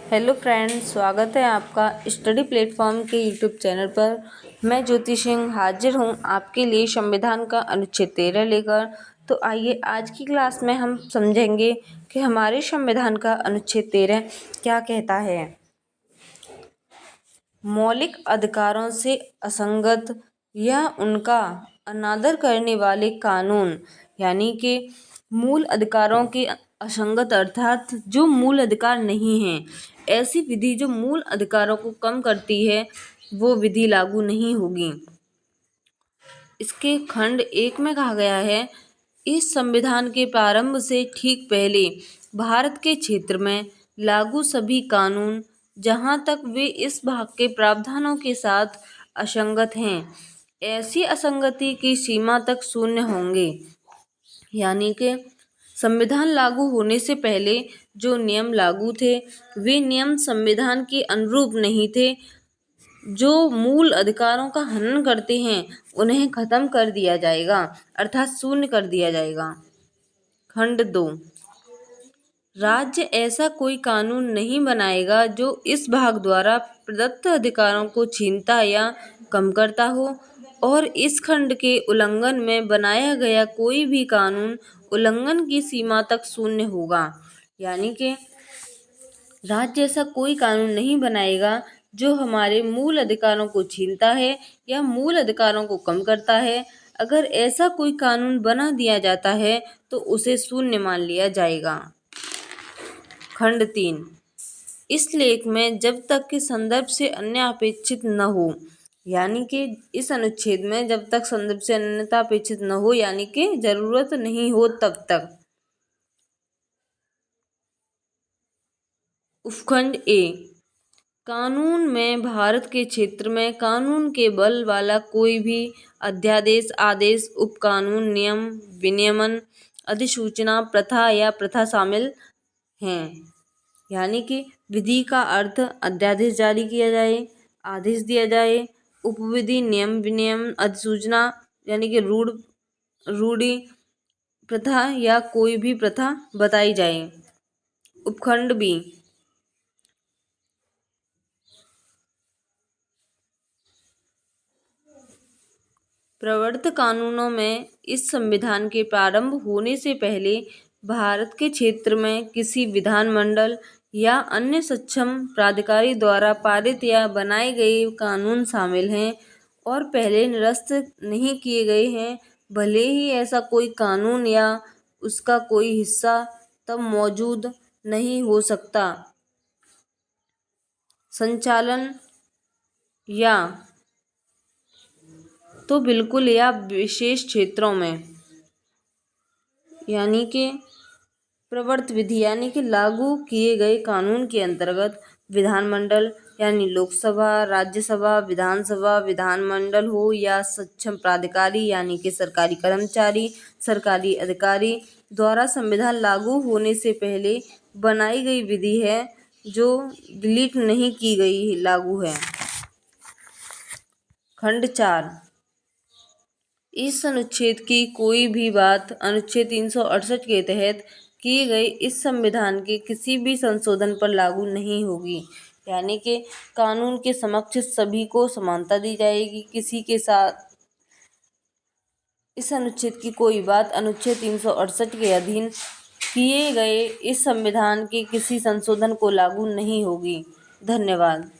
Hello friends, स्वागत है आपका स्टडी प्लेटफॉर्म के यूट्यूब चैनल पर। मैं ज्योति सिंह हाजिर हूँ आपके लिए संविधान का अनुच्छेद 13 लेकर। तो आइए आज की क्लास में हम समझेंगे कि हमारे संविधान का अनुच्छेद 13 क्या कहता है। मौलिक अधिकारों से असंगत या उनका अनादर करने वाले कानून, यानी कि मूल अधिकारों के असंगत अर्थात जो मूल अधिकार नहीं हैं, ऐसी विधि जो मूल अधिकारों को कम करती है वो विधि लागू नहीं होगी। इसके खंड 1 में कहा गया है, इस संविधान के प्रारंभ से ठीक पहले भारत के क्षेत्र में लागू सभी कानून, जहाँ तक वे इस भाग के प्रावधानों के साथ असंगत हैं, ऐसी असंगति की सीमा तक शून्य होंगे। यानी कि संविधान लागू होने से पहले जो नियम लागू थे वे नियम संविधान के अनुरूप नहीं थे। जो मूल अधिकारों का हनन करते हैं उन्हें खत्म कर दिया जाएगा, अर्थात शून्य कर दिया जाएगा। खंड 2, राज्य ऐसा कोई कानून नहीं बनाएगा जो इस भाग द्वारा प्रदत्त अधिकारों को छीनता या कम करता हो, और इस खंड के उल्लंघन में बनाया गया कोई भी कानून उल्लंघन की सीमा तक शून्य होगा। यानी कि राज्य ऐसा कोई कानून नहीं बनाएगा जो हमारे मूल अधिकारों को छीनता है या मूल अधिकारों को कम करता है। अगर ऐसा कोई कानून बना दिया जाता है तो उसे शून्य मान लिया जाएगा। खंड 3, इस लेख में जब तक कि संदर्भ से अन्य अपेक्षित न हो, यानी कि इस अनुच्छेद में जब तक संदर्भ से अन्यथा अपेक्षित न हो, यानी कि जरूरत नहीं हो तब तक। उपखंड ए, कानून में भारत के क्षेत्र में कानून के बल वाला कोई भी अध्यादेश, आदेश, उपकानून, नियम, विनियमन, अधिसूचना, प्रथा या प्रथा शामिल हैं। यानी कि विधि का अर्थ अध्यादेश जारी किया जाए, आदेश दिया जाए, उपविधि, नियम, विनियम, अधिसूचना यानी कि रूढ़ि, प्रथा या कोई भी प्रथा बताई जाए। उपखंड बी, प्रवर्त कानूनों में इस संविधान के प्रारंभ होने से पहले भारत के क्षेत्र में किसी विधानमंडल या अन्य सक्षम प्राधिकारी द्वारा पारित या बनाए गए कानून शामिल हैं और पहले निरस्त नहीं किए गए हैं, भले ही ऐसा कोई कानून या उसका कोई हिस्सा तब मौजूद नहीं हो सकता। संचालन या तो बिल्कुल या विशेष क्षेत्रों में, यानी कि प्रवर्त विधि यानी कि लागू किए गए कानून के अंतर्गत विधानमंडल यानी लोकसभा, राज्यसभा, विधानसभा, विधानमंडल हो या सक्षम प्राधिकारी यानी कि सरकारी कर्मचारी, सरकारी अधिकारी द्वारा संविधान लागू होने से पहले बनाई गई विधि है जो डिलीट नहीं की गई, लागू है। खंड 4, इस अनुच्छेद की कोई भी बात अनुच्छेद 368 के तहत किए गए इस संविधान के किसी भी संशोधन पर लागू नहीं होगी। यानी कि कानून के समक्ष सभी को समानता दी जाएगी। किसी के साथ इस अनुच्छेद की कोई बात अनुच्छेद 368 के अधीन किए गए इस संविधान के किसी संशोधन को लागू नहीं होगी। धन्यवाद।